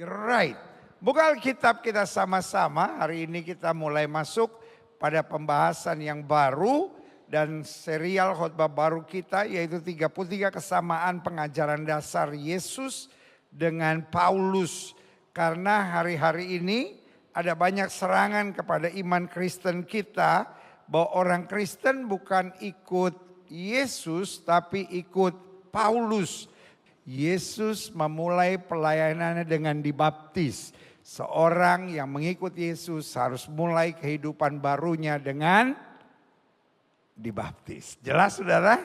Right. Buka Alkitab kita sama-sama. Hari ini kita mulai masuk pada pembahasan yang baru dan serial khotbah baru kita, yaitu 33 kesamaan pengajaran dasar Yesus dengan Paulus. Karena hari-hari ini ada banyak serangan kepada iman Kristen kita bahwa orang Kristen bukan ikut Yesus tapi ikut Paulus. Yesus memulai pelayanannya dengan dibaptis. Seorang yang mengikut Yesus harus mulai kehidupan barunya dengan dibaptis. Jelas saudara?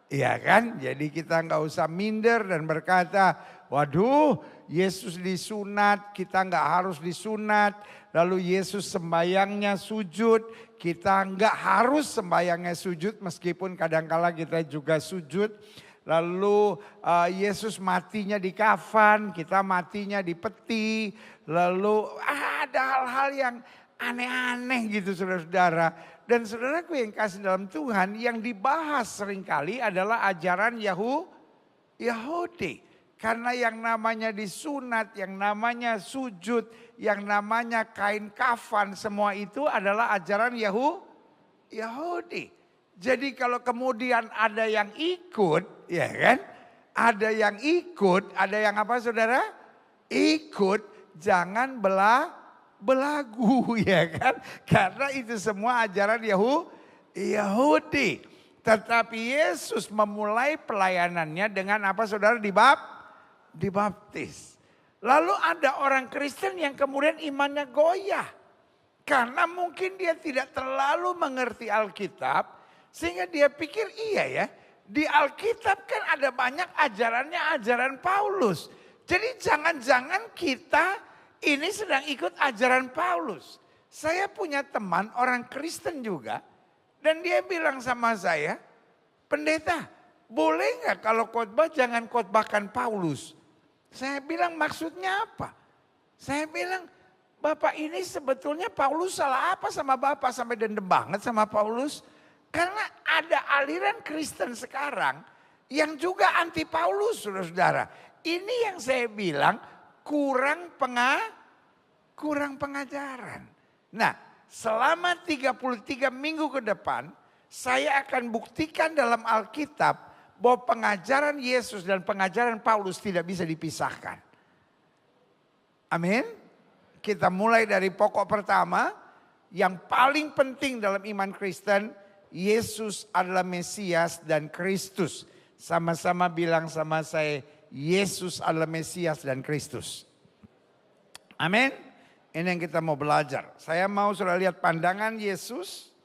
Iya kan? Jadi kita nggak usah minder dan berkata, waduh Yesus disunat, kita nggak harus disunat. Lalu Yesus sembayangnya sujud, kita nggak harus sembayangnya sujud meskipun kadangkala kita juga sujud. Lalu Yesus matinya di kafan, kita matinya di peti. Lalu ada hal-hal yang aneh-aneh gitu saudara-saudara. Dan saudaraku yang kasih dalam Tuhan, yang dibahas seringkali adalah ajaran Yahudi. Karena yang namanya disunat, yang namanya sujud, yang namanya kain kafan, semua itu adalah ajaran Yahudi. Jadi kalau kemudian ada yang ikut, ya kan? Ada yang ikut, ada yang apa saudara? Ikut, jangan belagu ya kan? Karena itu semua ajaran Yahudi. Tetapi Yesus memulai pelayanannya dengan apa saudara? Dibaptis. Lalu ada orang Kristen yang kemudian imannya goyah. Karena mungkin dia tidak terlalu mengerti Alkitab. Sehingga dia pikir iya ya, di Alkitab kan ada banyak ajarannya ajaran Paulus. Jadi jangan-jangan kita ini sedang ikut ajaran Paulus. Saya punya teman orang Kristen juga. Dan dia bilang sama saya, pendeta boleh nggak kalau khotbah jangan khotbahkan Paulus? Saya bilang maksudnya apa? Saya bilang Bapak ini sebetulnya Paulus salah apa sama Bapak sampai dendam banget sama Paulus? Karena ada aliran Kristen sekarang yang juga anti Paulus saudara-saudara. Ini yang saya bilang kurang pengajaran. Nah selama 33 minggu ke depan saya akan buktikan dalam Alkitab bahwa pengajaran Yesus dan pengajaran Paulus tidak bisa dipisahkan. Amin. Kita mulai dari pokok pertama yang paling penting dalam iman Kristen. Yesus adalah Mesias dan Kristus. Sama-sama bilang sama saya, Yesus adalah Mesias dan Kristus. Amin. Ini yang kita mau belajar. Saya mau sudah lihat pandangan Yesus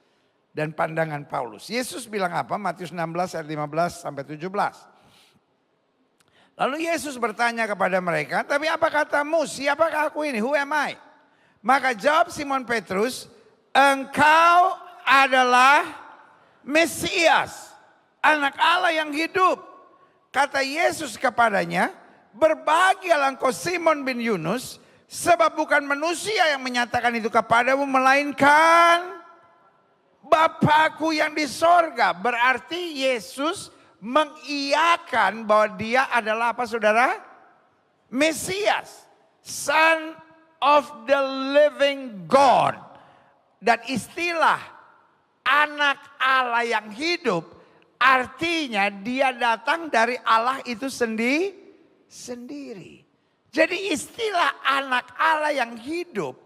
dan pandangan Paulus. Yesus bilang apa? Matius 16 ayat 15 sampai 17. Lalu Yesus bertanya kepada mereka, tapi apa katamu? Siapakah aku ini? Who am I? Maka jawab Simon Petrus, engkau adalah Mesias, anak Allah yang hidup. Kata Yesus kepadanya, berbahagialah engkau Simon bin Yunus, sebab bukan manusia yang menyatakan itu kepadamu, melainkan Bapakku yang di sorga. Berarti Yesus mengiyakan bahwa dia adalah apa saudara? Mesias, Son of the living God. Dan istilah anak Allah yang hidup artinya dia datang dari Allah itu sendiri. Jadi istilah anak Allah yang hidup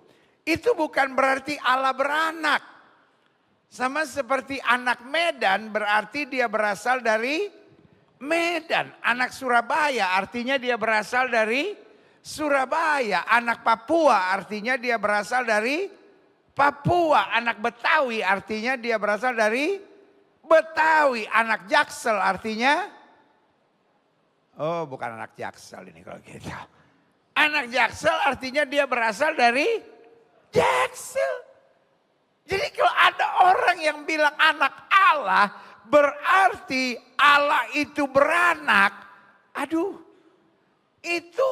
itu bukan berarti Allah beranak. Sama seperti anak Medan berarti dia berasal dari Medan. Anak Surabaya artinya dia berasal dari Surabaya. Anak Papua artinya dia berasal dari Papua. Anak Betawi artinya dia berasal dari Betawi. Anak Jaksel artinya, oh bukan anak Jaksel ini kalau gitu. Anak Jaksel artinya dia berasal dari Jaksel. Jadi kalau ada orang yang bilang anak Allah, berarti Allah itu beranak. Aduh, itu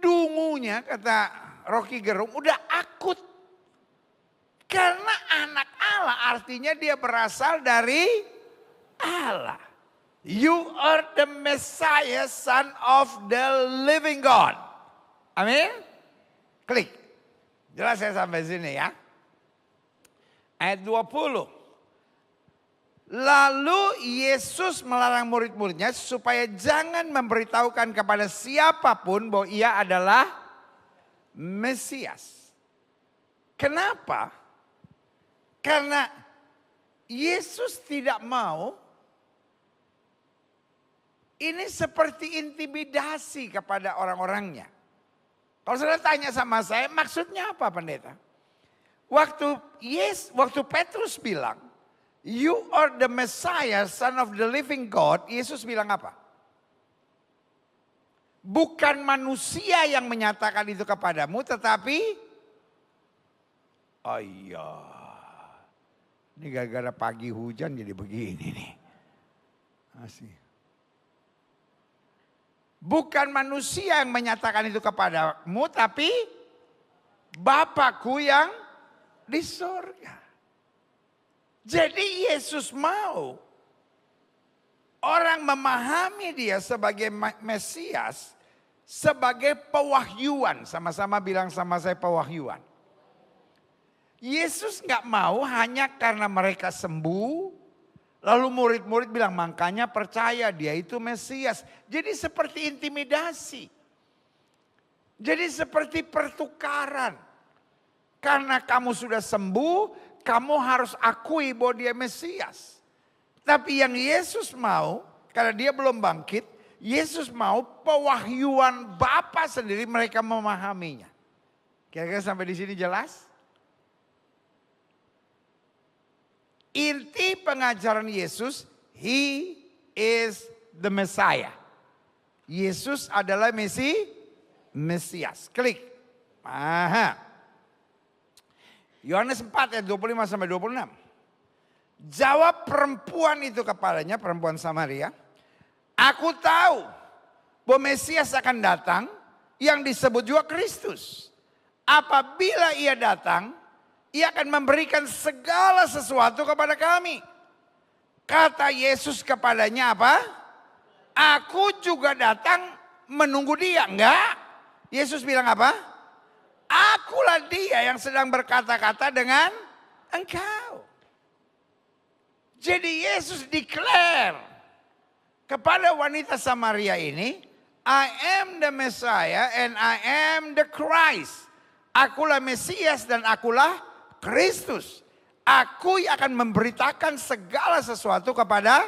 dungunya kata Rocky Gerung udah akut. Karena anak Allah artinya dia berasal dari Allah. You are the Messiah, Son of the living God. Amin. Klik. Jelas saya sampai sini ya. Ayat 20. Lalu Yesus melarang murid-muridnya supaya jangan memberitahukan kepada siapapun bahwa ia adalah Mesias. Kenapa? Karena Yesus tidak mau ini seperti intimidasi kepada orang-orangnya. Kalau saudara tanya sama saya, maksudnya apa pendeta? Waktu Petrus bilang, "You are the Messiah, Son of the living God." Yesus bilang apa? Bukan manusia yang menyatakan itu kepadamu, tetapi ini gara-gara pagi hujan jadi begini nih. Asih. Bukan manusia yang menyatakan itu kepadamu, tapi Bapakku yang di surga. Jadi Yesus mau orang memahami dia sebagai Mesias, sebagai pewahyuan. Sama-sama bilang sama saya pewahyuan. Yesus gak mau hanya karena mereka sembuh. Lalu murid-murid bilang makanya percaya dia itu Mesias. Jadi seperti intimidasi. Jadi seperti pertukaran. Karena kamu sudah sembuh, kamu harus akui bahwa dia Mesias. Tapi yang Yesus mau, karena dia belum bangkit, Yesus mau pewahyuan Bapa sendiri mereka memahaminya. Kira-kira sampai di sini jelas? Inti pengajaran Yesus, He is the Messiah. Yesus adalah Mesias. Klik. Aha. Yohanes 4 ayat 25 sampai 26. Jawab perempuan itu kepadanya, perempuan Samaria. Aku tahu bahwa Mesias akan datang yang disebut juga Kristus. Apabila ia datang, ia akan memberikan segala sesuatu kepada kami. Kata Yesus kepadanya apa? Aku juga datang menunggu dia. Enggak. Yesus bilang apa? Akulah dia yang sedang berkata-kata dengan engkau. Jadi Yesus declare kepada wanita Samaria ini, I am the Messiah and I am the Christ. Akulah Mesias dan akulah Kristus. Aku akan memberitakan segala sesuatu kepada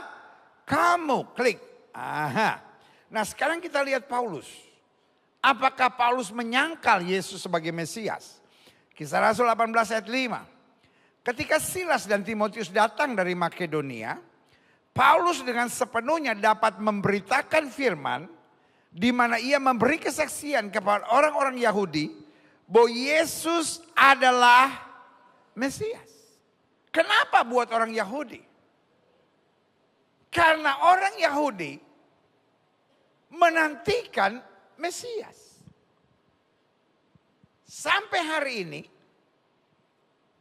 kamu. Klik. Aha. Nah sekarang kita lihat Paulus. Apakah Paulus menyangkal Yesus sebagai Mesias? Kisah Rasul 18 ayat 5. Ketika Silas dan Timotius datang dari Makedonia, Paulus dengan sepenuhnya dapat memberitakan firman, di mana ia memberi kesaksian kepada orang-orang Yahudi bahwa Yesus adalah Mesias. Kenapa buat orang Yahudi? Karena orang Yahudi menantikan Mesias. Sampai hari ini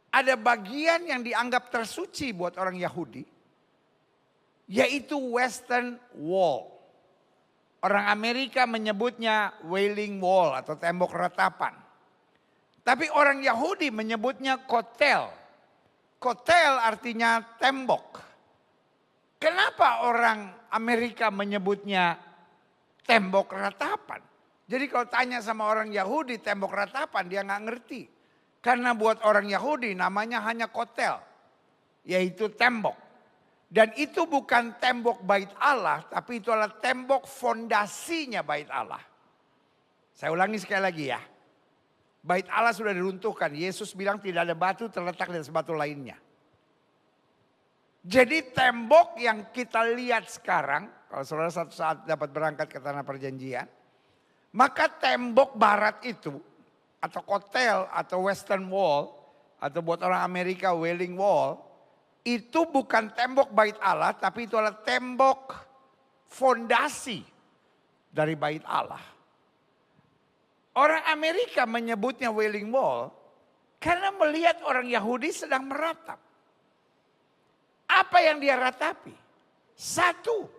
ada bagian yang dianggap tersuci buat orang Yahudi, yaitu Western Wall. Orang Amerika menyebutnya Wailing Wall atau tembok ratapan. Tapi orang Yahudi menyebutnya kotel. Kotel artinya tembok. Kenapa orang Amerika menyebutnya tembok ratapan? Jadi kalau tanya sama orang Yahudi tembok ratapan dia nggak ngerti. Karena buat orang Yahudi namanya hanya kotel. Yaitu tembok. Dan itu bukan tembok bait Allah, tapi itu adalah tembok fondasinya bait Allah. Saya ulangi sekali lagi ya. Bait Allah sudah diruntuhkan. Yesus bilang tidak ada batu terletak di atas batu lainnya. Jadi tembok yang kita lihat sekarang, kalau saudara satu saat dapat berangkat ke tanah perjanjian, maka tembok barat itu, atau kotel, atau Western Wall, atau buat orang Amerika Wailing Wall, itu bukan tembok bait Allah, tapi itu adalah tembok fondasi dari bait Allah. Orang Amerika menyebutnya Wailing Wall karena melihat orang Yahudi sedang meratap. Apa yang dia ratapi? Satu,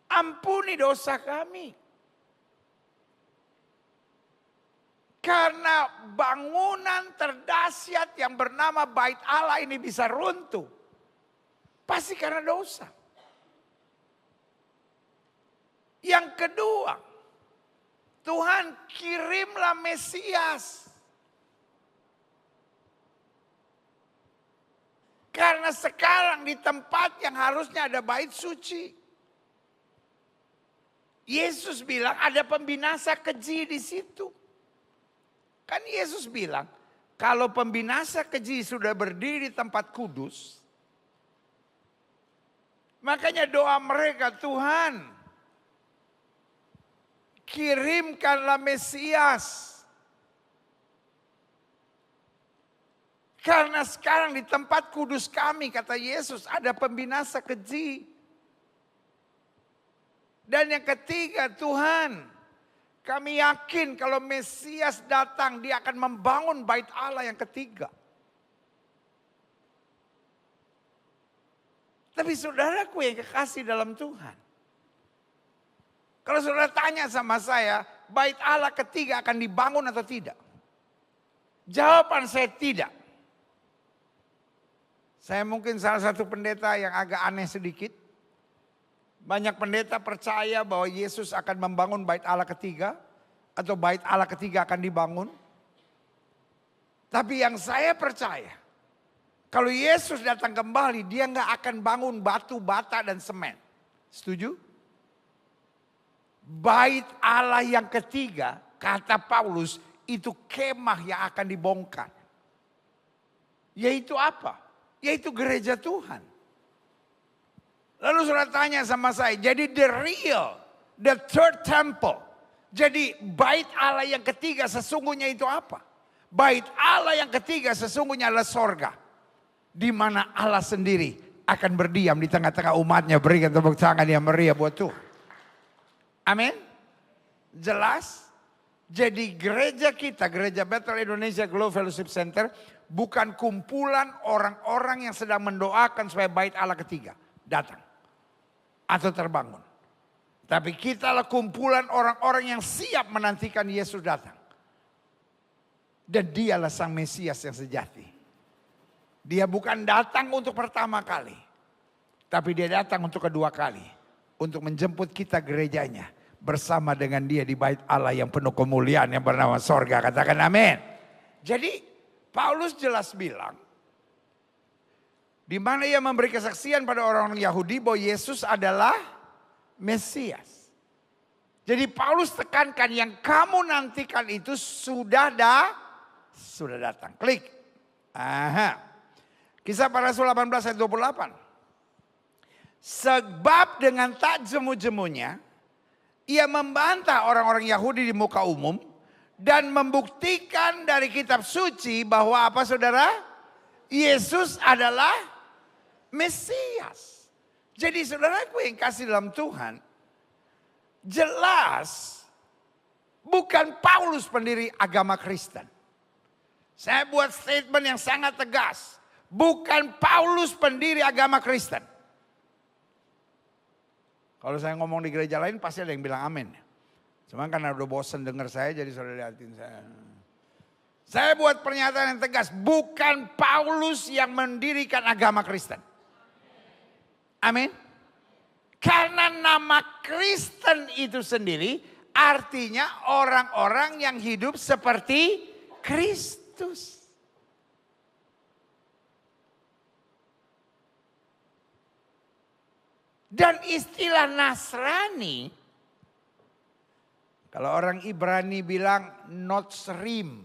ampuni dosa kami. Karena bangunan terdahsyat yang bernama Bait Allah ini bisa runtuh. Pasti karena dosa. Yang kedua, Tuhan kirimlah Mesias. Karena sekarang di tempat yang harusnya ada bait suci, Yesus bilang ada pembinasa keji di situ. Kan Yesus bilang, kalau pembinasa keji sudah berdiri di tempat kudus, makanya doa mereka, Tuhan, kirimkanlah Mesias. Karena sekarang di tempat kudus kami, kata Yesus, ada pembinasa keji. Dan yang ketiga, Tuhan, kami yakin kalau Mesias datang, dia akan membangun bait Allah yang ketiga. Tapi saudaraku yang kekasih dalam Tuhan, kalau saudara tanya sama saya, bait Allah ketiga akan dibangun atau tidak? Jawaban saya tidak. Saya mungkin salah satu pendeta yang agak aneh sedikit. Banyak pendeta percaya bahwa Yesus akan membangun bait Allah ketiga. Atau bait Allah ketiga akan dibangun. Tapi yang saya percaya, kalau Yesus datang kembali, dia nggak akan bangun batu, bata, dan semen. Setuju? Bait Allah yang ketiga, kata Paulus, itu kemah yang akan dibongkar. Yaitu apa? Yaitu gereja Tuhan. Lalu saudara tanya sama saya, jadi the third temple. Jadi bait Allah yang ketiga sesungguhnya itu apa? Bait Allah yang ketiga sesungguhnya adalah sorga. Di mana Allah sendiri akan berdiam di tengah-tengah umatnya. Berikan tepuk tangan yang meriah buat Tuhan. Amin. Jelas? Jadi gereja kita, gereja Bethel Indonesia Global Fellowship Center, bukan kumpulan orang-orang yang sedang mendoakan supaya bait Allah ketiga datang atau terbangun. Tapi kita adalah kumpulan orang-orang yang siap menantikan Yesus datang. Dan dialah Sang Mesias yang sejati. Dia bukan datang untuk pertama kali, tapi dia datang untuk kedua kali. Untuk menjemput kita gerejanya bersama dengan dia di bait Allah yang penuh kemuliaan yang bernama sorga. Katakan amin. Jadi Paulus jelas bilang, di mana ia memberi kesaksian pada orang-orang Yahudi bahwa Yesus adalah Mesias. Jadi Paulus tekankan yang kamu nantikan itu sudah datang. Klik. Aha. Kisah para Rasul 18 ayat 28. Sebab dengan tak jemu-jemunya ia membantah orang-orang Yahudi di muka umum dan membuktikan dari kitab suci bahwa apa saudara? Yesus adalah Mesias. Jadi saudaraku yang kasih dalam Tuhan, jelas bukan Paulus pendiri agama Kristen. Saya buat statement yang sangat tegas. Bukan Paulus pendiri agama Kristen. Kalau saya ngomong di gereja lain pasti ada yang bilang amin. Cuma karena udah bosen dengar saya jadi saudara lihatin saya. Saya buat pernyataan yang tegas. Bukan Paulus yang mendirikan agama Kristen. Amin. Karena nama Kristen itu sendiri artinya orang-orang yang hidup seperti Kristus. Dan istilah Nasrani, kalau orang Ibrani bilang Notsrim.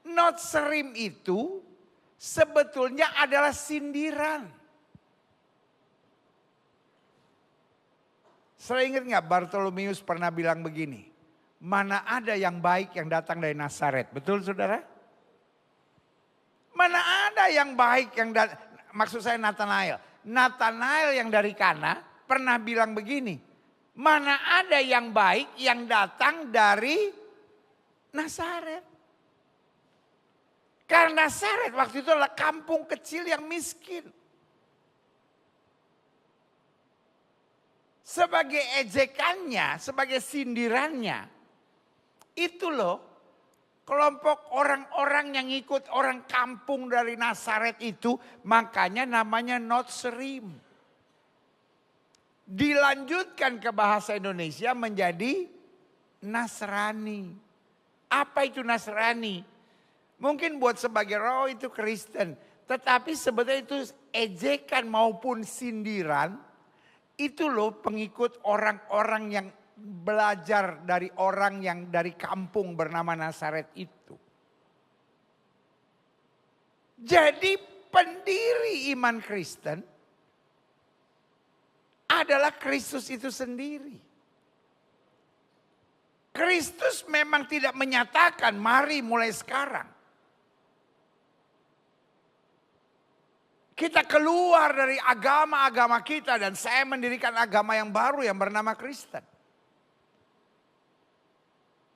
Notsrim itu sebetulnya adalah sindiran. Saya ingat nggak Bartolomeus pernah bilang begini. Mana ada yang baik yang datang dari Nazaret. Betul saudara? Mana ada yang baik yang datang. Maksud saya Nathanael. Nathanael yang dari Kana pernah bilang begini. Mana ada yang baik yang datang dari Nazaret. Karena Nazaret waktu itu adalah kampung kecil yang miskin. Sebagai ejekannya, sebagai sindirannya. Itu loh, kelompok orang-orang yang ikut orang kampung dari Nazaret itu, makanya namanya Notserim. Dilanjutkan ke bahasa Indonesia menjadi Nasrani. Apa itu Nasrani? Mungkin buat sebagian orang itu Kristen. Tetapi sebetulnya itu ejekan maupun sindiran. Itu loh pengikut orang-orang yang belajar dari orang yang dari kampung bernama Nazaret itu. Jadi pendiri iman Kristen adalah Kristus itu sendiri. Kristus memang tidak menyatakan mari mulai sekarang. Kita keluar dari agama-agama kita dan saya mendirikan agama yang baru yang bernama Kristen.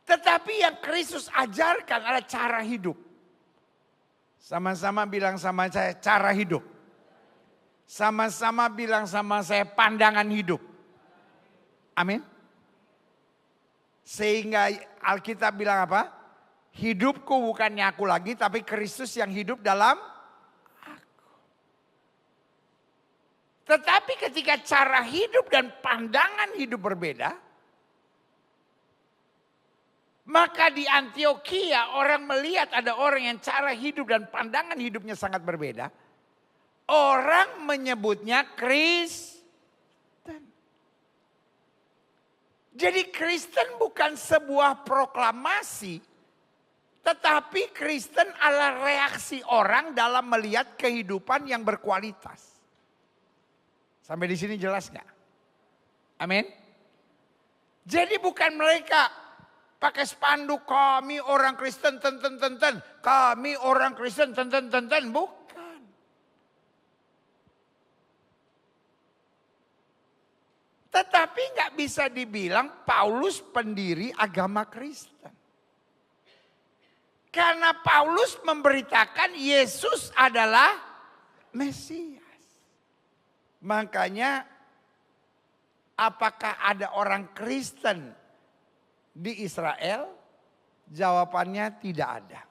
Tetapi yang Kristus ajarkan adalah cara hidup. Sama-sama bilang sama saya cara hidup. Sama-sama bilang sama saya pandangan hidup. Amin. Sehingga Alkitab bilang apa? Hidupku bukannya aku lagi tapi Kristus yang hidup dalam aku. Tetapi ketika cara hidup dan pandangan hidup berbeda, maka di Antioquia orang melihat ada orang yang cara hidup dan pandangan hidupnya sangat berbeda. Orang menyebutnya Kristen. Jadi Kristen bukan sebuah proklamasi. Tetapi Kristen adalah reaksi orang dalam melihat kehidupan yang berkualitas. Sampai di sini jelas gak? Amin. Jadi bukan mereka pakai spanduk kami orang Kristen ten. Kami orang Kristen ten. Bukan. Tetapi nggak bisa dibilang Paulus pendiri agama Kristen. Karena Paulus memberitakan Yesus adalah Mesias. Makanya apakah ada orang Kristen di Israel? Jawabannya tidak ada.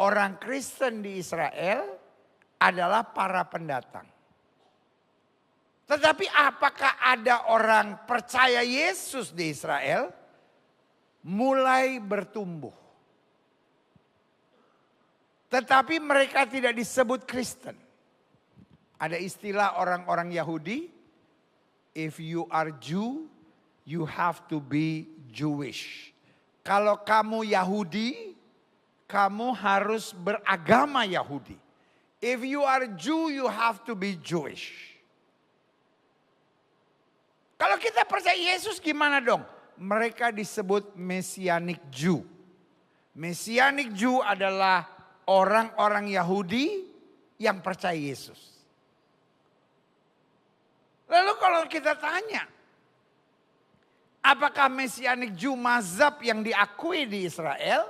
Orang Kristen di Israel adalah para pendatang. Tetapi apakah ada orang percaya Yesus di Israel? Mulai bertumbuh. Tetapi mereka tidak disebut Kristen. Ada istilah orang-orang Yahudi. If you are Jew, you have to be Jewish. Kalau kamu Yahudi, kamu harus beragama Yahudi. If you are Jew, you have to be Jewish. Kalau kita percaya Yesus gimana dong? Mereka disebut Messianic Jew. Messianic Jew adalah orang-orang Yahudi yang percaya Yesus. Lalu kalau kita tanya, apakah Messianic Jew mazhab yang diakui di Israel?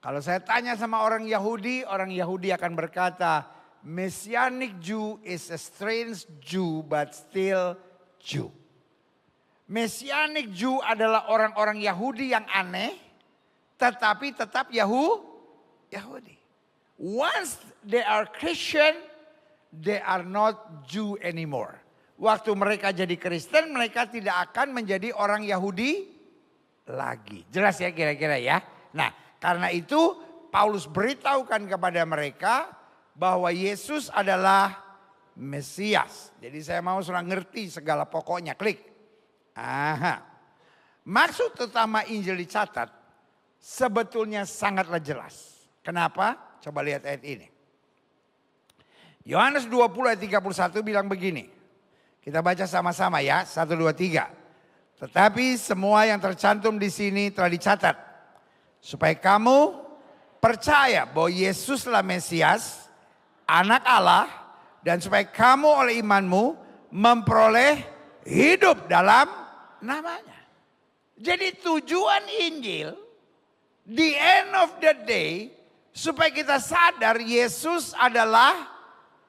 Kalau saya tanya sama orang Yahudi akan berkata, Messianic Jew is a strange Jew but still Jew. Messianic Jew adalah orang-orang Yahudi yang aneh, tetapi tetap Yahudi. Once they are Christian, they are not Jew anymore. Waktu mereka jadi Kristen, mereka tidak akan menjadi orang Yahudi lagi. Jelas ya kira-kira ya. Nah, karena itu Paulus beritahukan kepada mereka bahwa Yesus adalah Mesias. Jadi saya mau sudah ngerti segala pokoknya. Klik. Aha. Maksud utama Injil dicatat sebetulnya sangatlah jelas. Kenapa? Coba lihat ayat ini. Yohanes 20 ayat 31 bilang begini. Kita baca sama-sama ya. 1, 2, 3. Tetapi semua yang tercantum di sini telah dicatat. Supaya kamu percaya bahwa Yesuslah Mesias, Anak Allah. Dan supaya kamu oleh imanmu memperoleh hidup dalam namanya. Jadi tujuan Injil, the end of the day, supaya kita sadar Yesus adalah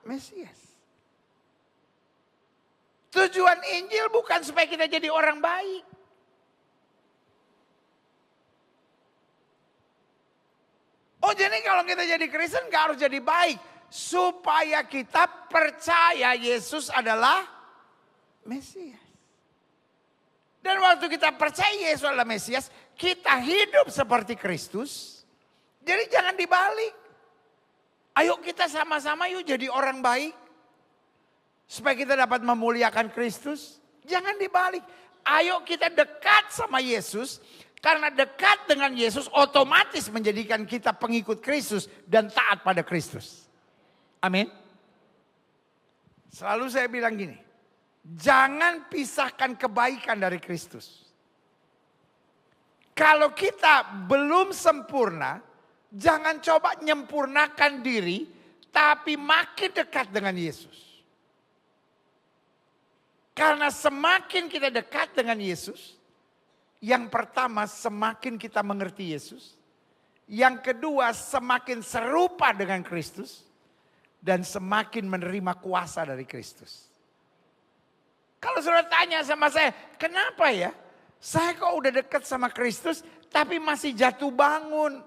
Mesias. Tujuan Injil bukan supaya kita jadi orang baik. Oh jadi kalau kita jadi Kristen gak harus jadi baik. Supaya kita percaya Yesus adalah Mesias. Dan waktu kita percaya Yesus adalah Mesias, kita hidup seperti Kristus. Jadi jangan dibalik. Ayo kita sama-sama yuk jadi orang baik. Supaya kita dapat memuliakan Kristus. Jangan dibalik. Ayo kita dekat sama Yesus. Karena dekat dengan Yesus otomatis menjadikan kita pengikut Kristus dan taat pada Kristus. Amin. Selalu saya bilang gini. Jangan pisahkan kebaikan dari Kristus. Kalau kita belum sempurna, jangan coba menyempurnakan diri, tapi makin dekat dengan Yesus. Karena semakin kita dekat dengan Yesus, yang pertama semakin kita mengerti Yesus. Yang kedua semakin serupa dengan Kristus. Dan semakin menerima kuasa dari Kristus. Kalau saudara tanya sama saya, kenapa ya? Saya kok udah dekat sama Kristus tapi masih jatuh bangun.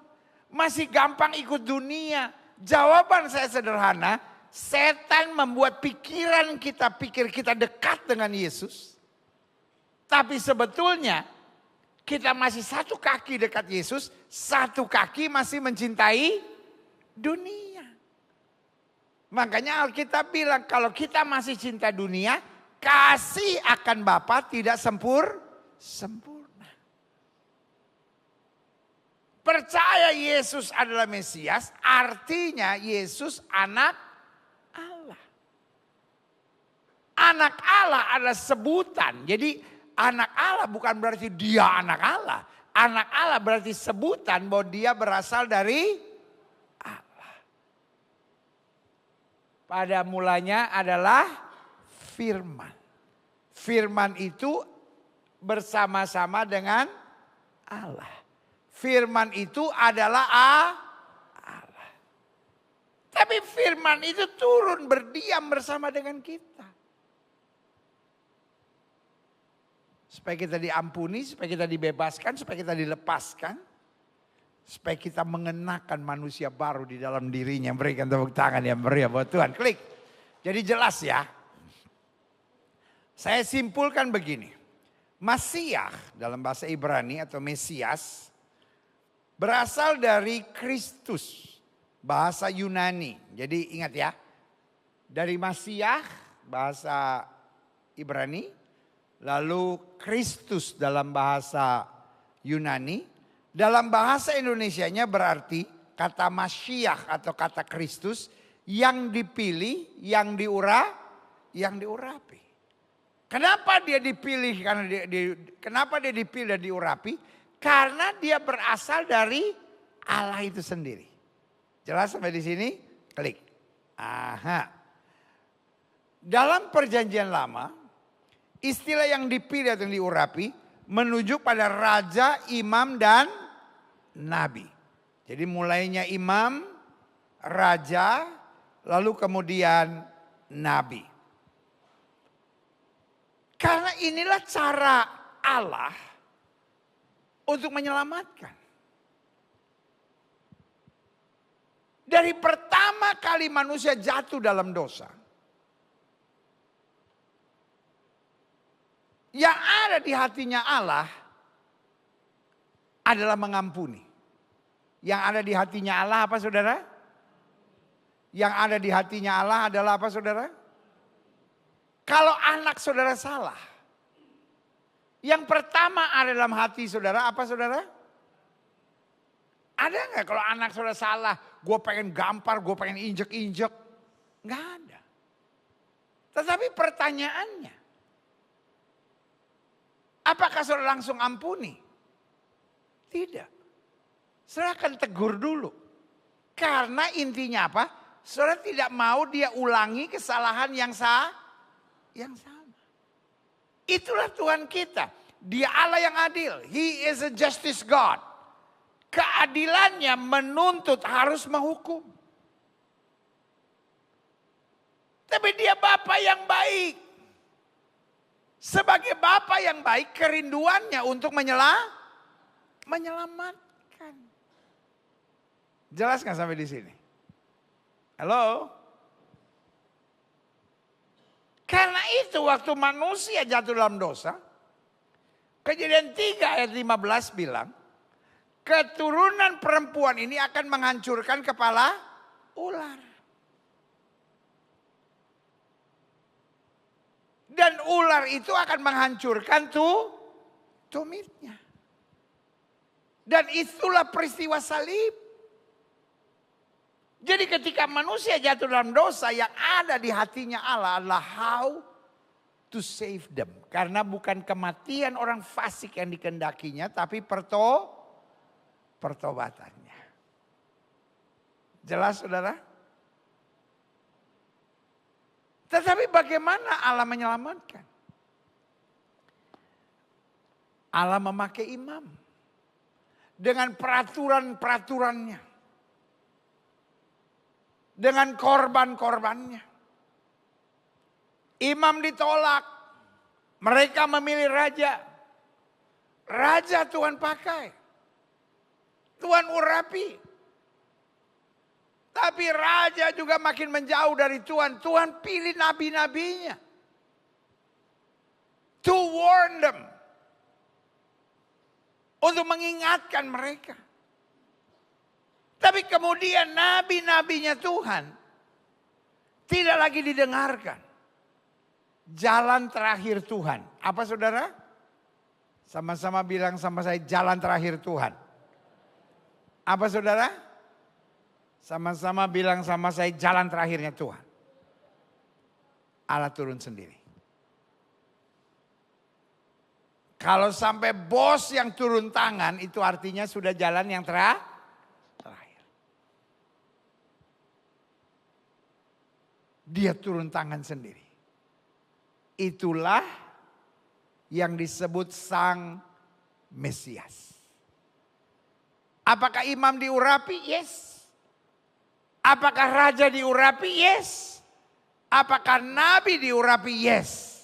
Masih gampang ikut dunia. Jawaban saya sederhana, setan membuat pikiran kita pikir kita dekat dengan Yesus. Tapi sebetulnya kita masih satu kaki dekat Yesus, satu kaki masih mencintai dunia. Makanya Alkitab bilang kalau kita masih cinta dunia, kasih akan Bapa tidak sempurna. Percaya Yesus adalah Mesias, artinya Yesus anak Allah. Anak Allah adalah sebutan. Jadi anak Allah bukan berarti dia anak Allah. Anak Allah berarti sebutan bahwa dia berasal dari pada mulanya adalah firman. Firman itu bersama-sama dengan Allah. Firman itu adalah Allah. Tapi firman itu turun berdiam bersama dengan kita. Supaya kita diampuni, supaya kita dibebaskan, supaya kita dilepaskan. Supaya kita mengenakan manusia baru di dalam dirinya. Berikan tepuk tangan yang meriah buat Tuhan. Klik. Jadi jelas ya. Saya simpulkan begini. Masiah dalam bahasa Ibrani atau Mesias. Berasal dari Kristus. Bahasa Yunani. Jadi ingat ya. Dari Masiah bahasa Ibrani. Lalu Kristus dalam bahasa Yunani. Dalam bahasa Indonesianya berarti kata Masyiah atau kata Kristus yang dipilih, yang diurapi. Kenapa dia dipilih? Kenapa dia dipilih dan diurapi? Karena dia berasal dari Allah itu sendiri. Jelas sampai di sini? Klik. Aha. Dalam perjanjian lama, istilah yang dipilih atau yang diurapi menuju pada raja, imam, dan nabi. Jadi mulainya imam, raja, lalu kemudian nabi. Karena inilah cara Allah untuk menyelamatkan. Dari pertama kali manusia jatuh dalam dosa. Yang ada di hatinya Allah adalah mengampuni. Yang ada di hatinya Allah apa saudara? Yang ada di hatinya Allah adalah apa saudara? Kalau anak saudara salah. Yang pertama ada dalam hati saudara apa saudara? Ada nggak kalau anak saudara salah? Gue pengen gampar, gue pengen injek-injek. Nggak ada. Tetapi pertanyaannya. Apakah saudara langsung ampuni? Tidak. Saudara akan tegur dulu. Karena intinya apa? Saudara tidak mau dia ulangi kesalahan yang sama. Itulah Tuhan kita. Dia Allah yang adil. He is a justice God. Keadilannya menuntut harus menghukum. Tapi dia Bapa yang baik. Sebagai Bapa yang baik, kerinduannya untuk menyelamatkan. Jelas nggak sampai di sini? Halo? Karena itu waktu manusia jatuh dalam dosa, Kejadian 3 ayat 15 bilang, keturunan perempuan ini akan menghancurkan kepala ular. Dan ular itu akan menghancurkan tumitnya. Dan itulah peristiwa salib. Jadi ketika manusia jatuh dalam dosa, yang ada di hatinya Allah adalah how to save them. Karena bukan kematian orang fasik yang dikehendakinya, tapi pertobatannya. Jelas saudara? Tetapi bagaimana Allah menyelamatkan? Allah memakai imam. Dengan peraturan-peraturannya. Dengan korban-korbannya. Imam ditolak. Mereka memilih raja. Raja Tuhan pakai. Tuhan urapi. Tapi raja juga makin menjauh dari Tuhan. Tuhan pilih nabi-nabinya. To warn them. Untuk mengingatkan mereka. Tapi kemudian nabi-nabinya Tuhan tidak lagi didengarkan. Jalan terakhir Tuhan. Apa saudara? Sama-sama bilang sama saya, jalan terakhir Tuhan. Apa saudara? Sama-sama bilang sama saya, jalan terakhirnya Tuhan. Allah turun sendiri. Kalau sampai bos yang turun tangan, itu artinya sudah jalan yang terakhir. Dia turun tangan sendiri. Itulah yang disebut Sang Mesias. Apakah imam diurapi? Yes. Apakah raja diurapi? Yes. Apakah nabi diurapi? Yes.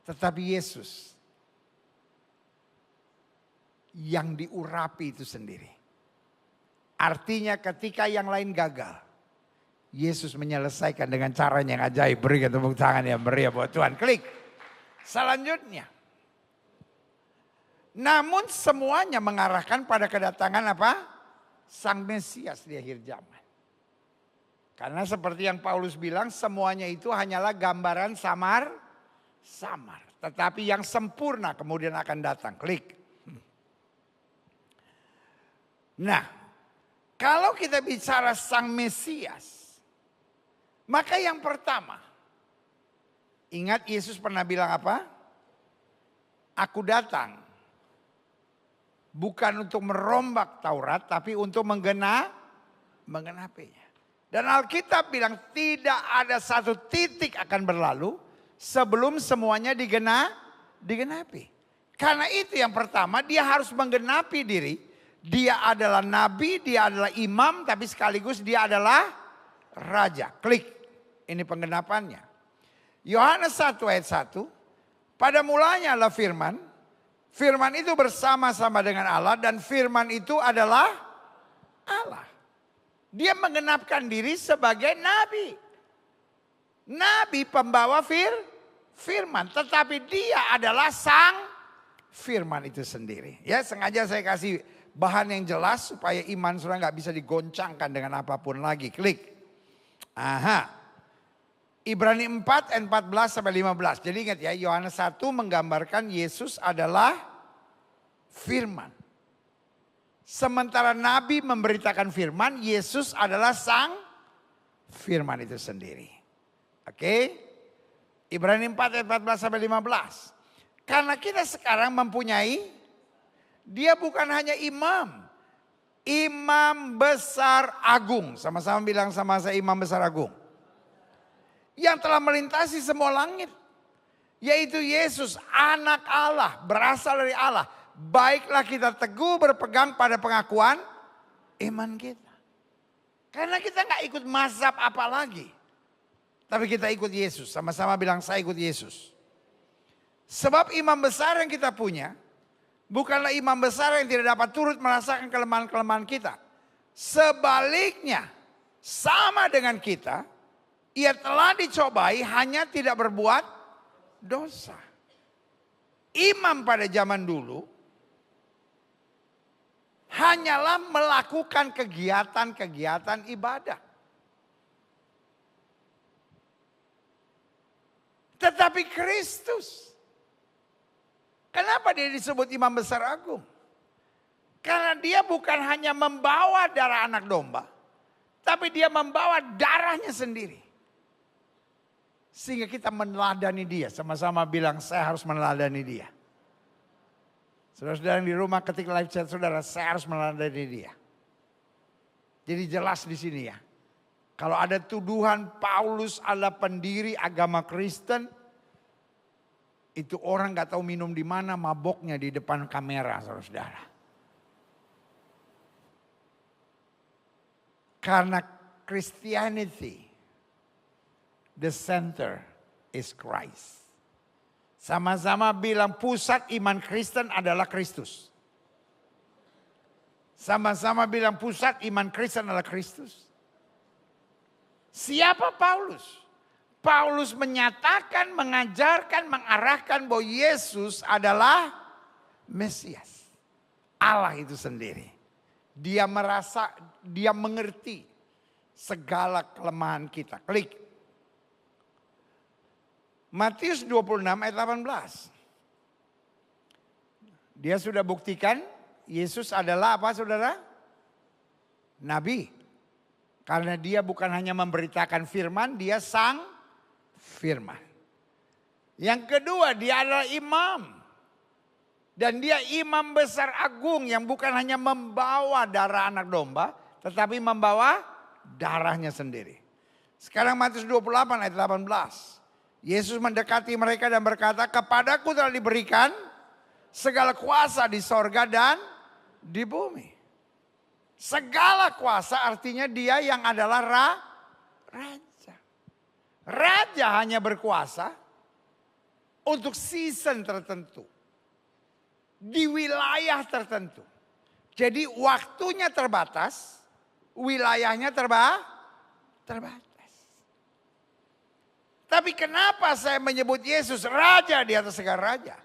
Tetapi Yesus yang diurapi itu sendiri. Artinya ketika yang lain gagal, Yesus menyelesaikan dengan caranya yang ajaib. Berikan tepuk tangan yang meriah buat Tuhan. Klik. Selanjutnya. Namun semuanya mengarahkan pada kedatangan apa? Sang Mesias di akhir zaman. Karena seperti yang Paulus bilang, semuanya itu hanyalah gambaran samar. Tetapi yang sempurna kemudian akan datang. Klik. Nah, kalau kita bicara Sang Mesias, maka yang pertama, ingat Yesus pernah bilang apa? Aku datang bukan untuk merombak Taurat, tapi untuk menggenapinya. Dan Alkitab bilang tidak ada satu titik akan berlalu sebelum semuanya digenapi. Karena itu yang pertama, dia harus menggenapi diri. Dia adalah nabi, dia adalah imam, tapi sekaligus dia adalah raja. Klik. Ini penggenapannya. Yohanes 1 ayat 1. Pada mulanya adalah firman. Firman itu bersama-sama dengan Allah. Dan firman itu adalah Allah. Dia menggenapkan diri sebagai nabi. Nabi pembawa firman. Tetapi dia adalah sang firman itu sendiri. Ya, sengaja saya kasih bahan yang jelas supaya iman saudara nggak bisa digoncangkan dengan apapun lagi. Klik. Aha. Ibrani 4 ayat 14 sampai 15. Jadi ingat ya, Yohanes 1 menggambarkan Yesus adalah firman. Sementara Nabi memberitakan firman, Yesus adalah sang firman itu sendiri. Oke? Ibrani 4 ayat 14 sampai 15. Karena kita sekarang mempunyai, dia bukan hanya imam. Imam besar agung. Sama-sama bilang sama saya, imam besar agung. Yang telah melintasi semua langit. Yaitu Yesus, anak Allah, berasal dari Allah. Baiklah kita teguh berpegang pada pengakuan iman kita. Karena kita gak ikut mazhab apa lagi. Tapi kita ikut Yesus. Sama-sama bilang saya ikut Yesus. Sebab imam besar yang kita punya bukanlah imam besar yang tidak dapat turut merasakan kelemahan-kelemahan kita. Sebaliknya, sama dengan kita, ia telah dicobai hanya tidak berbuat dosa. Imam pada zaman dulu hanyalah melakukan kegiatan-kegiatan ibadah. Tetapi Kristus, kenapa dia disebut imam besar agung? Karena dia bukan hanya membawa darah anak domba, tapi dia membawa darahnya sendiri. Sehingga kita meneladani dia, sama-sama bilang saya harus meneladani dia. Saudara-saudara yang di rumah ketik live chat saudara, saya harus meneladani dia. Jadi jelas di sini ya. Kalau ada tuduhan Paulus adalah pendiri agama Kristen, itu orang gak tahu minum di mana, maboknya di depan kamera, saudara-saudara. Karena Christianity, the center is Christ. Sama-sama bilang pusat iman Kristen adalah Kristus. Sama-sama bilang pusat iman Kristen adalah Kristus. Siapa Paulus? Paulus menyatakan, mengajarkan, mengarahkan bahwa Yesus adalah Mesias. Allah itu sendiri. Dia merasa, dia mengerti segala kelemahan kita. Klik. Matius 26 ayat 18. Dia sudah buktikan Yesus adalah apa saudara? Nabi. Karena dia bukan hanya memberitakan firman, dia sang firman. Yang kedua, dia adalah imam. Dan dia imam besar agung yang bukan hanya membawa darah anak domba, tetapi membawa darahnya sendiri. Sekarang Matius 28 ayat 18. Yesus mendekati mereka dan berkata, kepadaku telah diberikan segala kuasa di sorga dan di bumi. Segala kuasa artinya dia yang adalah raja. Raja hanya berkuasa untuk season tertentu. Di wilayah tertentu. Jadi waktunya terbatas, wilayahnya terbatas. Tapi kenapa saya menyebut Yesus raja di atas segala raja?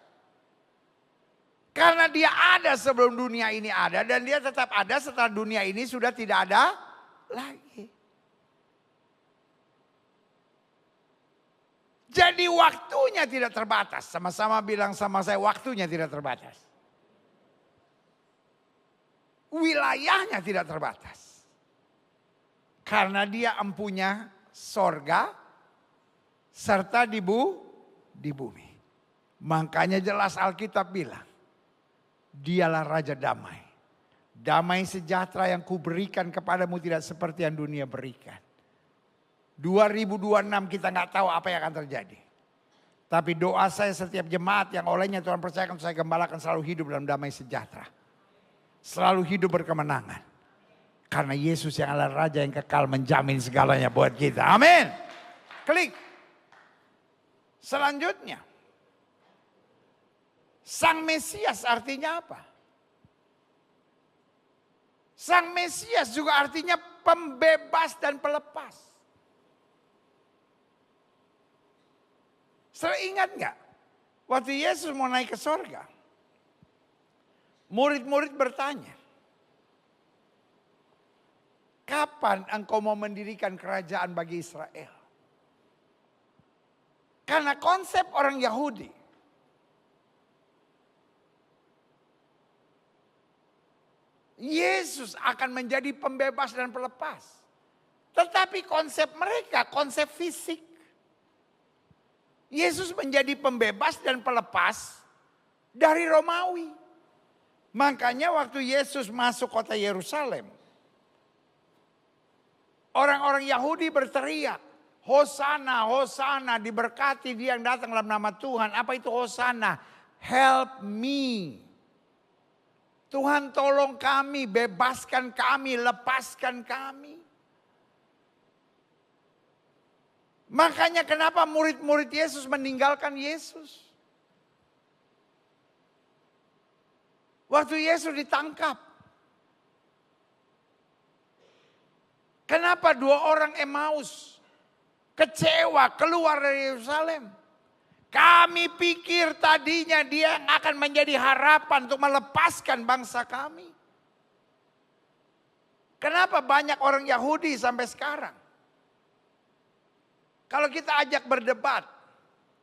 Karena dia ada sebelum dunia ini ada dan dia tetap ada setelah dunia ini sudah tidak ada lagi. Jadi waktunya tidak terbatas. Sama-sama bilang sama saya, waktunya tidak terbatas. Wilayahnya tidak terbatas. Karena dia empunya sorga serta di bumi. Makanya jelas Alkitab bilang, dialah Raja Damai. Damai sejahtera yang kuberikan kepadamu tidak seperti yang dunia berikan. 2026 kita nggak tahu apa yang akan terjadi. Tapi doa saya setiap jemaat yang olehnya Tuhan percayakan saya gembalakan selalu hidup dalam damai sejahtera. Selalu hidup berkemenangan. Karena Yesus yang adalah Raja yang kekal menjamin segalanya buat kita. Amin. Klik. Selanjutnya. Sang Mesias artinya apa? Sang Mesias juga artinya pembebas dan pelepas. Saudara ingat gak? Waktu Yesus mau naik ke sorga. Murid-murid bertanya. Kapan engkau mau mendirikan kerajaan bagi Israel? Karena konsep orang Yahudi. Yesus akan menjadi pembebas dan pelepas. Tetapi konsep mereka, konsep fisik. Yesus menjadi pembebas dan pelepas dari Romawi. Makanya waktu Yesus masuk kota Yerusalem. Orang-orang Yahudi berteriak. Hosana, Hosana, diberkati dia yang datang dalam nama Tuhan. Apa itu Hosana? Help me. Tuhan tolong kami, bebaskan kami, lepaskan kami. Makanya kenapa murid-murid Yesus meninggalkan Yesus? Waktu Yesus ditangkap. Kenapa 2 orang Emmaus kecewa keluar dari Yerusalem? Kami pikir tadinya dia yang akan menjadi harapan untuk melepaskan bangsa kami. Kenapa banyak orang Yahudi sampai sekarang? Kalau kita ajak berdebat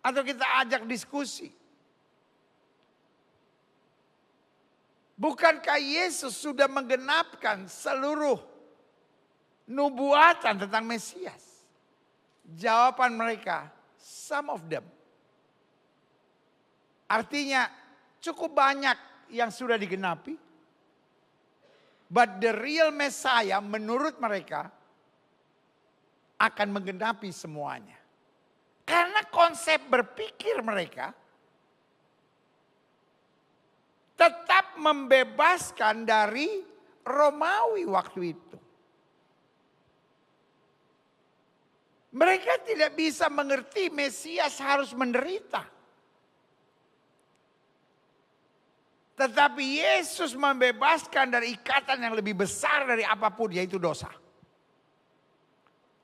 atau kita ajak diskusi, bukankah Yesus sudah menggenapkan seluruh nubuatan tentang Mesias? Jawaban mereka, some of them. Artinya cukup banyak yang sudah digenapi. But the real Messiah menurut mereka akan menggenapi semuanya. Karena konsep berpikir mereka tetap membebaskan dari Romawi waktu itu. Mereka tidak bisa mengerti Mesias harus menderita. Tetapi Yesus membebaskan dari ikatan yang lebih besar dari apapun, yaitu dosa.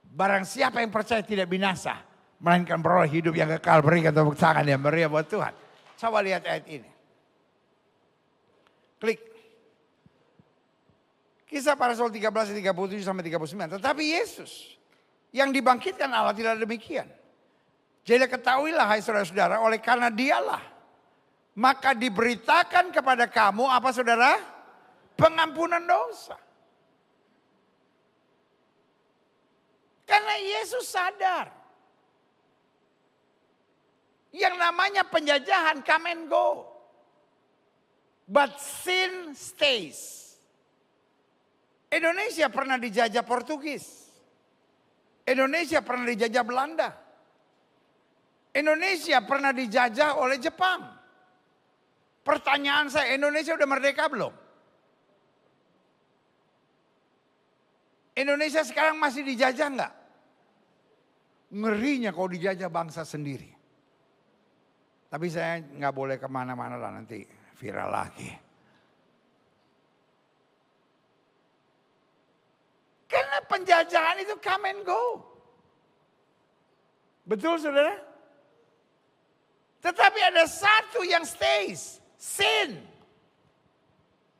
Barang siapa yang percaya tidak binasa, melainkan beroleh hidup yang kekal, berikan tepuk tangan yang meriah buat Tuhan. Coba lihat ayat ini. Klik. Kisah para Rasul 13, 37 sampai 39. Tetapi Yesus yang dibangkitkan Allah tidak demikian. Jadi ketahuilah hai saudara-saudara, oleh karena dialah maka diberitakan kepada kamu apa saudara? Pengampunan dosa. Karena Yesus sadar. Yang namanya penjajahan come and go. But sin stays. Indonesia pernah dijajah Portugis. Indonesia pernah dijajah Belanda. Indonesia pernah dijajah oleh Jepang. Pertanyaan saya, Indonesia udah merdeka belum? Indonesia sekarang masih dijajah enggak? Ngerinya kalau dijajah bangsa sendiri. Tapi saya nggak boleh kemana-mana lah, nanti viral lagi. Karena penjajahan itu come and go. Betul saudara? Tetapi ada satu yang stays. Sin.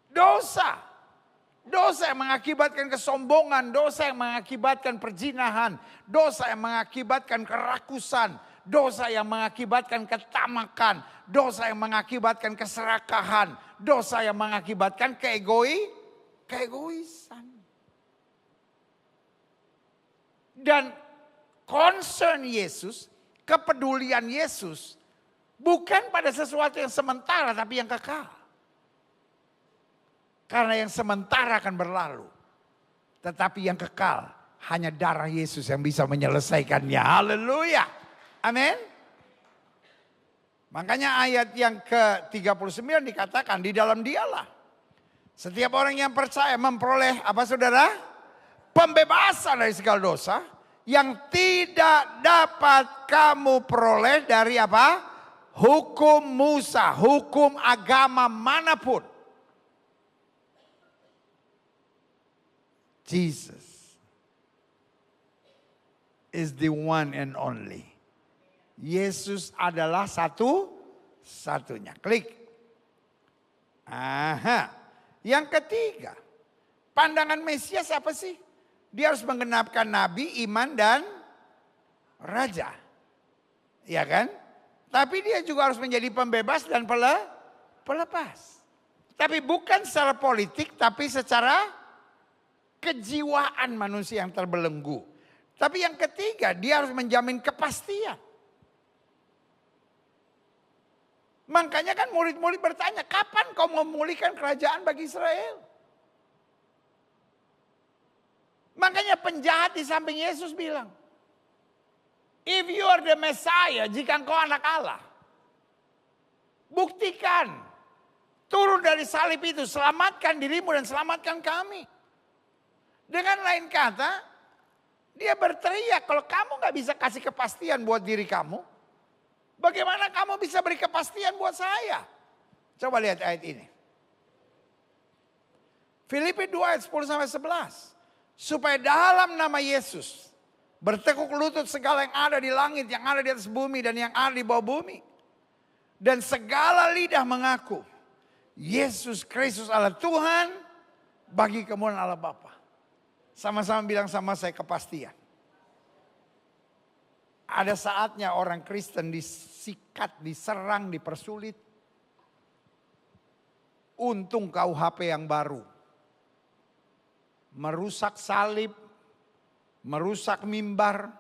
Dosa. Dosa yang mengakibatkan kesombongan. Dosa yang mengakibatkan perzinahan. Dosa yang mengakibatkan kerakusan. Dosa yang mengakibatkan ketamakan. Dosa yang mengakibatkan keserakahan. Dosa yang mengakibatkan keegoisan. Dan concern Yesus, kepedulian Yesus, bukan pada sesuatu yang sementara tapi yang kekal. Karena yang sementara akan berlalu. Tetapi yang kekal hanya darah Yesus yang bisa menyelesaikannya. Haleluya. Amin. Makanya ayat yang ke-39 dikatakan di dalam dialah setiap orang yang percaya memperoleh apa saudara? Pembebasan dari segala dosa yang tidak dapat kamu peroleh dari apa? Hukum Musa, hukum agama manapun. Jesus is the one and only. Yesus adalah satu-satunya. Klik. Aha. Yang ketiga, pandangan Mesias apa sih? Dia harus menggenapkan nabi, iman, dan raja. Ya kan? Tapi dia juga harus menjadi pembebas dan pelepas. Tapi bukan secara politik, tapi secara kejiwaan manusia yang terbelenggu. Tapi yang ketiga, dia harus menjamin kepastian. Makanya kan murid-murid bertanya, kapan kau memulihkan kerajaan bagi Israel? Makanya penjahat di samping Yesus bilang, if you are the Messiah, jika engkau anak Allah, buktikan, turun dari salib itu, selamatkan dirimu dan selamatkan kami. Dengan lain kata, dia berteriak, kalau kamu gak bisa kasih kepastian buat diri kamu, bagaimana kamu bisa beri kepastian buat saya? Coba lihat ayat ini. Filipi 2 ayat 10 sampai 11. Supaya dalam nama Yesus bertekuk lutut segala yang ada di langit, yang ada di atas bumi, dan yang ada di bawah bumi. Dan segala lidah mengaku Yesus Kristus adalah Tuhan bagi kemuliaan Allah Bapa. Sama-sama bilang sama saya, kepastian. Ada saatnya orang Kristen disikat, diserang, dipersulit. Untung KUHP yang baru. Merusak salib, merusak mimbar,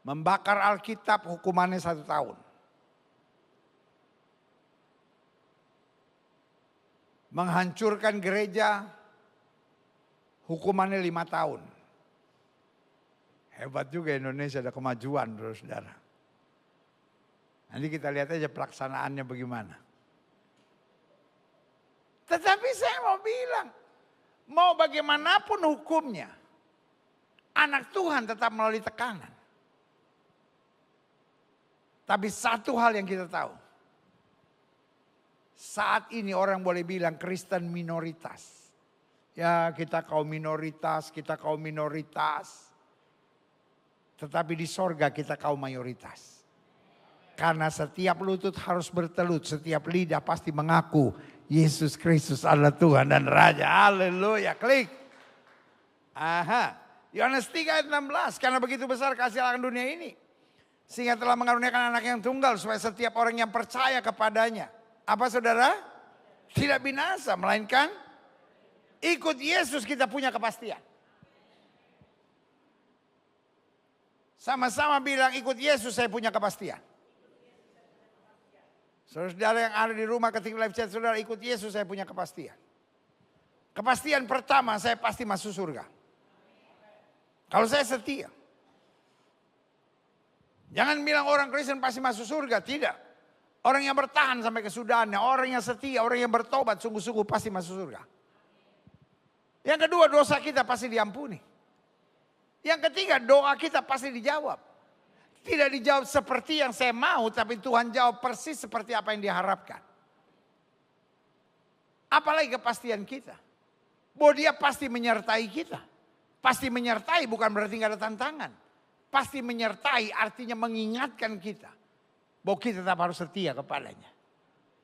membakar Alkitab, hukumannya 1 tahun. Menghancurkan gereja, hukumannya 5 tahun. Hebat juga Indonesia, ada kemajuan, saudara. Nanti kita lihat aja pelaksanaannya bagaimana. Tetapi saya mau bilang, mau bagaimanapun hukumnya, anak Tuhan tetap melalui tekanan. Tapi satu hal yang kita tahu, saat ini orang boleh bilang Kristen minoritas. Ya, kita kaum minoritas, kita kaum minoritas. Tetapi di sorga kita kaum mayoritas. Karena setiap lutut harus bertelut, setiap lidah pasti mengaku Yesus Kristus adalah Tuhan dan Raja. Haleluya, klik. Aha. Yohanes 3 ayat 16, karena begitu besar kasih Allah dunia ini, sehingga telah mengaruniakan anak yang tunggal supaya setiap orang yang percaya kepadanya, apa saudara? Tidak binasa, melainkan ikut Yesus kita punya kepastian. Sama-sama bilang ikut Yesus saya punya kepastian. Saudara yang ada di rumah ketika live chat saudara, ikut Yesus saya punya kepastian. Kepastian pertama, saya pasti masuk surga. Kalau saya setia. Jangan bilang orang Kristen pasti masuk surga, tidak. Orang yang bertahan sampai kesudahannya, orang yang setia, orang yang bertobat sungguh-sungguh pasti masuk surga. Yang kedua, dosa kita pasti diampuni. Yang ketiga, doa kita pasti dijawab. Tidak dijawab seperti yang saya mau, tapi Tuhan jawab persis seperti apa yang diharapkan. Apalagi kepastian kita. Bahwa dia pasti menyertai kita. Pasti menyertai bukan berarti gak ada tantangan. Pasti menyertai artinya mengingatkan kita. Bahwa kita tetap harus setia kepadanya.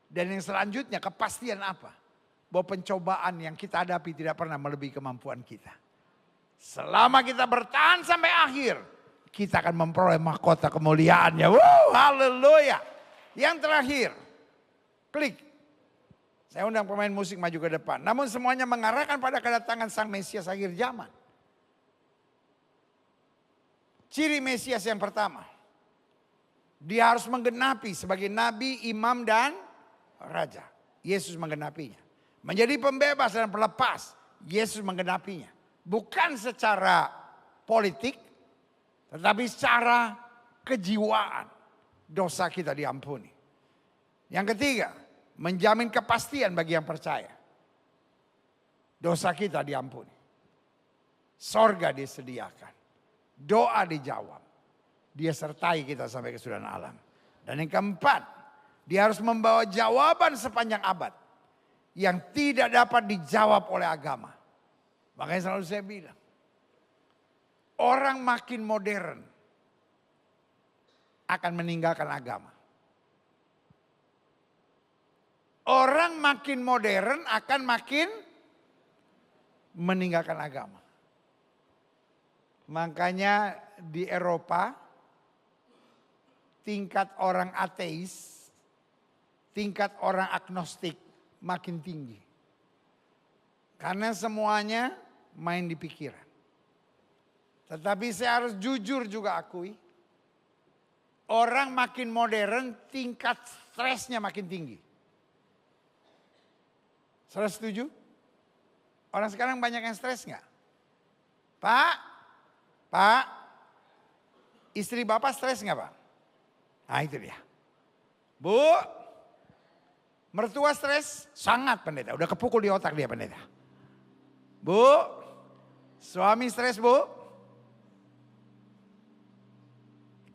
Dan yang selanjutnya kepastian apa? Bahwa pencobaan yang kita hadapi tidak pernah melebihi kemampuan kita. Selama kita bertahan sampai akhir, kita akan memperoleh mahkota kemuliaannya. Wow, haleluya. Yang terakhir, klik. Saya undang pemain musik maju ke depan. Namun semuanya mengarahkan pada kedatangan Sang Mesias akhir zaman. Ciri Mesias yang pertama, dia harus menggenapi sebagai nabi, imam, dan raja. Yesus menggenapinya. Menjadi pembebas dan pelepas, Yesus menggenapinya. Bukan secara politik, tetapi secara kejiwaan. Dosa kita diampuni. Yang ketiga, menjamin kepastian bagi yang percaya. Dosa kita diampuni. Sorga disediakan. Doa dijawab. Dia sertai kita sampai kesudahan alam. Dan yang keempat, dia harus membawa jawaban sepanjang abad. Yang tidak dapat dijawab oleh agama. Makanya selalu saya bilang, orang makin modern akan meninggalkan agama. Orang makin modern akan makin meninggalkan agama. Makanya di Eropa tingkat orang ateis, tingkat orang agnostik makin tinggi. Karena semuanya main di pikiran. Tetapi saya harus jujur juga akui, orang makin modern tingkat stresnya makin tinggi. Saudara setuju? Orang sekarang banyak yang stres nggak? Pak, istri Bapak stres nggak Pak? Nah itu dia. Bu, mertua stres? Sangat pendeta, udah kepukul di otak dia pendeta. Bu, suami stres bu?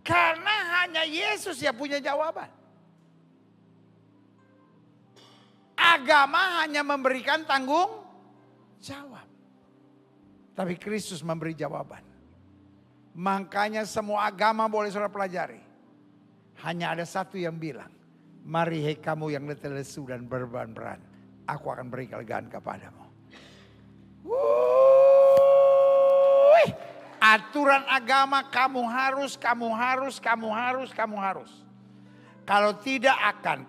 Karena hanya Yesus yang punya jawaban. Agama hanya memberikan tanggung jawab. Tapi Kristus memberi jawaban. Makanya semua agama boleh saudara pelajari. Hanya ada satu yang bilang, mari hei kamu yang letih lesu dan berbeban, aku akan beri kelegaan kepadamu. Wuih, aturan agama kamu harus. Kalau tidak akan.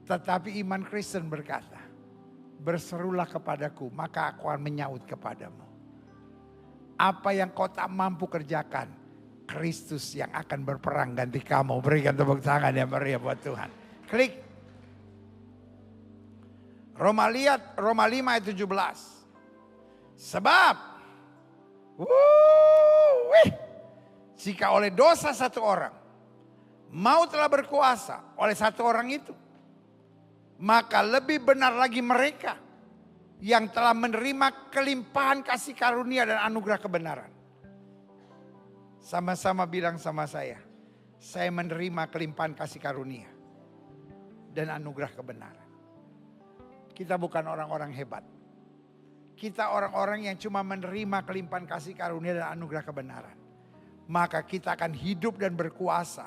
Tetapi iman Kristen berkata, berserulah kepadaku, maka aku akan menyaut kepadamu. Apa yang kau tak mampu kerjakan, Kristus yang akan berperang ganti kamu. Berikan tepuk tangan yang meriah buat Tuhan. Klik. Roma 5 ayat 17. Sebab, jika oleh dosa satu orang, maut telah berkuasa oleh satu orang itu, maka lebih benar lagi mereka yang telah menerima kelimpahan kasih karunia dan anugerah kebenaran. Sama-sama bilang sama saya menerima kelimpahan kasih karunia dan anugerah kebenaran. Kita bukan orang-orang hebat. Kita orang-orang yang cuma menerima kelimpahan kasih karunia dan anugerah kebenaran. Maka kita akan hidup dan berkuasa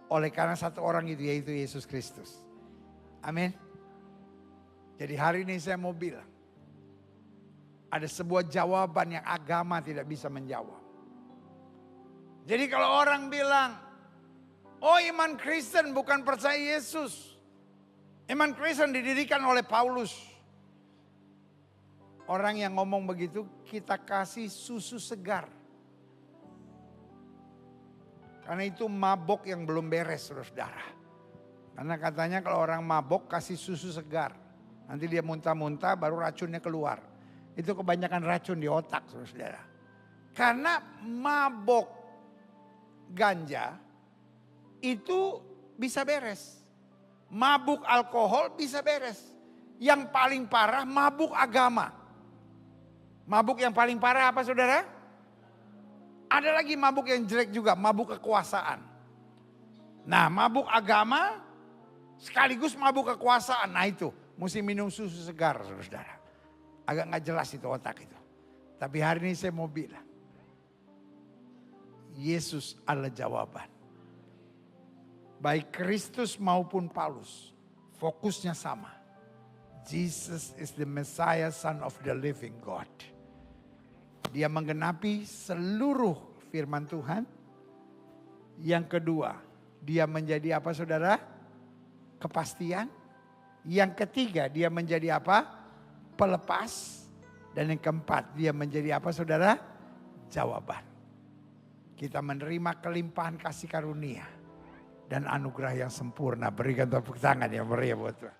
oleh karena satu orang itu, yaitu Yesus Kristus. Amin. Jadi hari ini saya mau bilang, ada sebuah jawaban yang agama tidak bisa menjawab. Jadi kalau orang bilang, oh iman Kristen bukan percaya Yesus. Iman Kristen didirikan oleh Paulus. Orang yang ngomong begitu kita kasih susu segar. Karena itu mabok yang belum beres, saudara. Karena katanya kalau orang mabok kasih susu segar. Nanti dia muntah-muntah baru racunnya keluar. Itu kebanyakan racun di otak, saudara. Karena mabok ganja itu bisa beres. Mabuk alkohol bisa beres. Yang paling parah mabuk agama. Mabuk yang paling parah apa saudara? Ada lagi mabuk yang jelek juga, mabuk kekuasaan. Nah mabuk agama sekaligus mabuk kekuasaan. Nah itu mesti minum susu segar saudara. Agak gak jelas itu otak itu. Tapi hari ini saya mau bilang, Yesus adalah jawaban. Baik Kristus maupun Paulus, fokusnya sama. Jesus is the Messiah, Son of the living God. Dia menggenapi seluruh firman Tuhan. Yang kedua, dia menjadi apa saudara? Kepastian. Yang ketiga, dia menjadi apa? Pelepas. Dan yang keempat, dia menjadi apa saudara? Jawaban. Kita menerima kelimpahan kasih karunia dan anugerah yang sempurna. Berikan tepuk tangan yang meriah buat Tuhan.